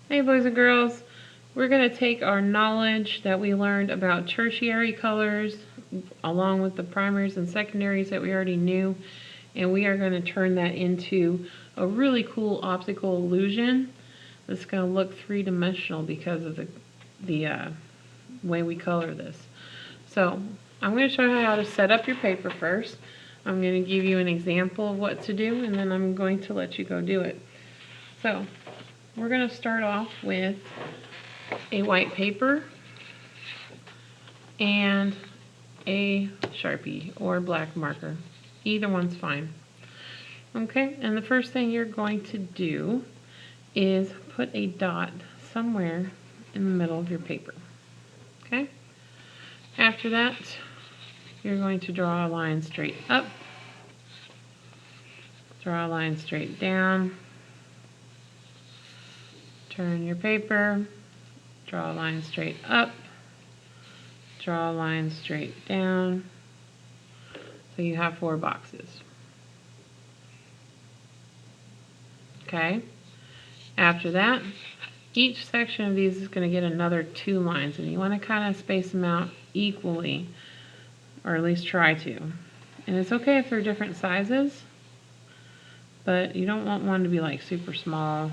Hey boys and girls, we're going to take our knowledge that we learned about tertiary colors along with the primaries and secondaries that we already knew, and we are going to turn that into a really cool optical illusion that's going to look three-dimensional because of the way we color this. So I'm going to show you how to set up your paper first. I'm going to give you an example of what to do, and then I'm going to let you go do it. So we're going to start off with a white paper and a Sharpie or black marker. Either one's fine. Okay, and the first thing you're going to do is put a dot somewhere in the middle of your paper. Okay? After that, you're going to draw a line straight up, draw a line straight down, turn your paper, draw a line straight up, draw a line straight down, so you have 4 boxes. Okay? After that, each section of these is going to get another 2 lines, and you want to kind of space them out equally, or at least try to. And it's okay if they're different sizes, but you don't want one to be like super small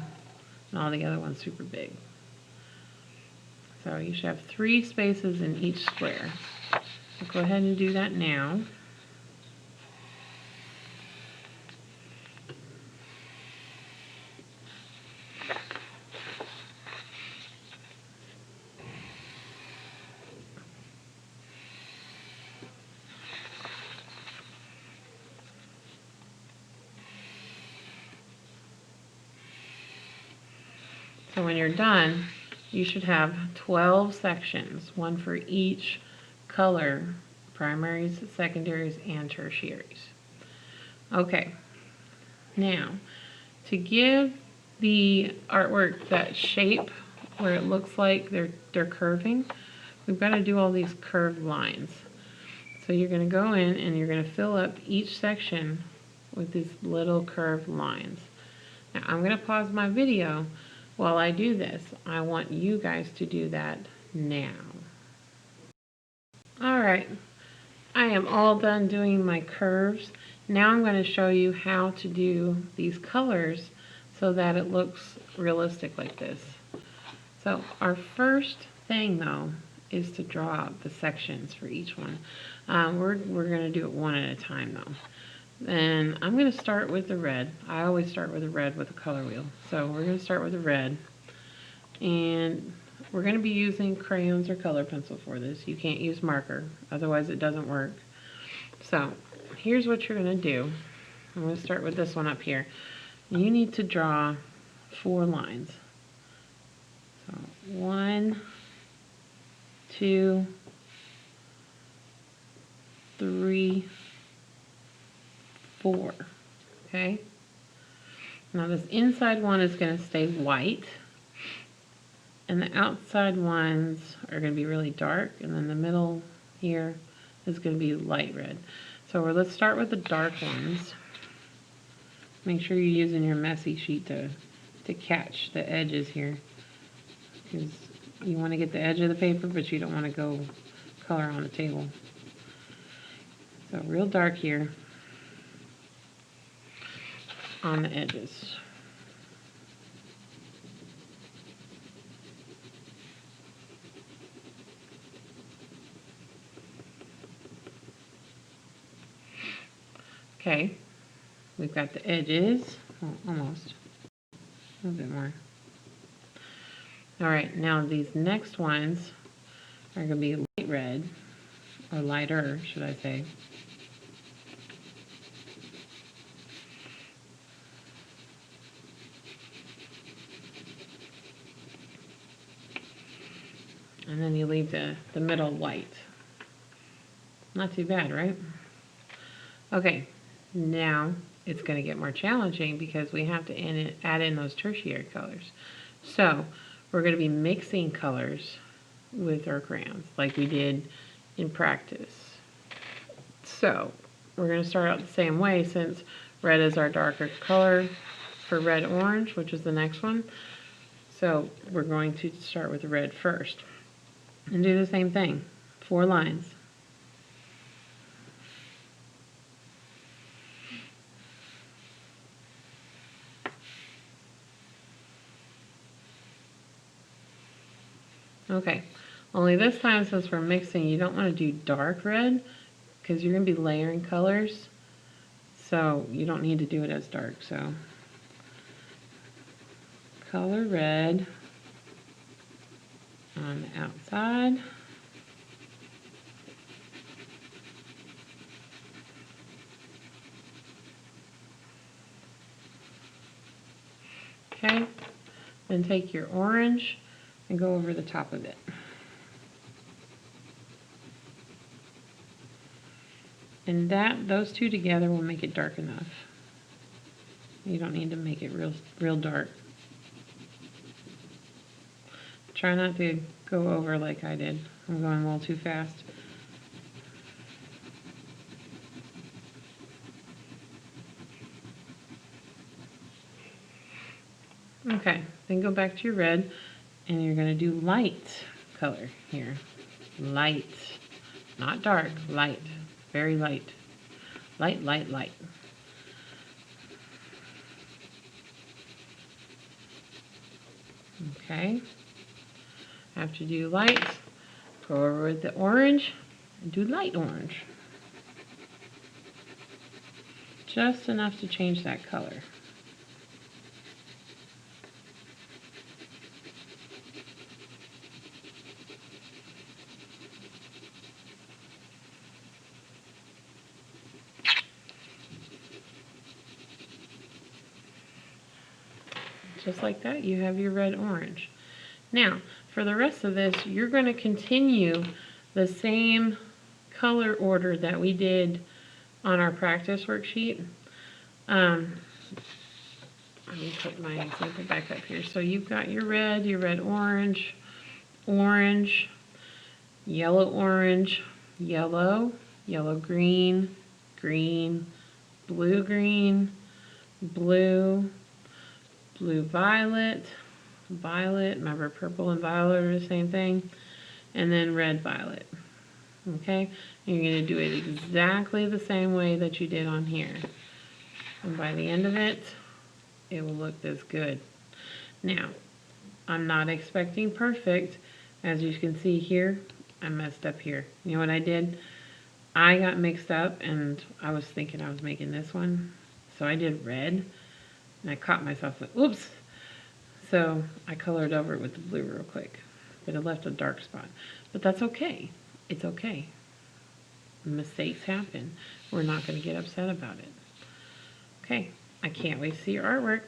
and all the other ones super big. So you should have 3 spaces in each square. So go ahead and do that now. So when you're done, you should have 12 sections, one for each color, primaries, secondaries, and tertiaries. Okay, now to give the artwork that shape where it looks like they're curving, we've got to do all these curved lines. So you're going to go in and you're going to fill up each section with these little curved lines. Now I'm going to pause my video while I do this. I want you guys to do that now. Alright, I am all done doing my curves. Now I'm going to show you how to do these colors so that it looks realistic like this. So our first thing though is to draw out the sections for each one. We're going to do it one at a time though. And I'm going to start with the red. I always start with the red with a color wheel. So we're going to start with the red. And we're going to be using crayons or color pencil for this. You can't use marker, otherwise it doesn't work. So here's what you're going to do. I'm going to start with this one up here. You need to draw 4 lines. So 1, 2, 3, 4. Okay? Now this inside one is going to stay white, and the outside ones are going to be really dark, and then the middle here is going to be light red. So let's start with the dark ones. Make sure you're using your messy sheet to catch the edges here, because you want to get the edge of the paper, but you don't want to go color on the table. So real dark here on the edges. Okay, we've got the edges, well, almost, a little bit more. Alright, now these next ones are going to be light red, or lighter, should I say. And then you leave the middle white. Not too bad, right? Okay, now it's going to get more challenging because we have to add in those tertiary colors. So we're going to be mixing colors with our crayons like we did in practice. So we're going to start out the same way, since red is our darker color for red-orange, which is the next one. So we're going to start with red first and do the same thing, 4 lines. Okay, only this time, since we're mixing, you don't want to do dark red because you're going to be layering colors, so you don't need to do it as dark. So color red on the outside. Okay, then take your orange and go over the top of it. And those two together will make it dark enough. You don't need to make it real dark. Try not to go over like I did. I'm going a little too fast. Okay, then go back to your red, and you're going to do light color here. Light, not dark, light, very light. Light, light, light. Okay, after you do light, go over with the orange and do light orange. Just enough to change that color. Just like that, you have your red orange. Now, for the rest of this, you're going to continue the same color order that we did on our practice worksheet. Let me put my example back up here. So you've got your red orange, orange, yellow orange, yellow, yellow green, green, blue green, blue, blue violet, violet, remember purple and violet are the same thing, and then red violet. Okay, and you're going to do it exactly the same way that you did on here. And by the end of it, it will look this good. Now, I'm not expecting perfect. As you can see here, I messed up here. You know what I did? I got mixed up and I was thinking I was making this one. So I did red and I caught myself with, oops. So I colored over it with the blue real quick, but it left a dark spot. But that's okay. It's okay. Mistakes happen. We're not going to get upset about it. Okay, I can't wait to see your artwork.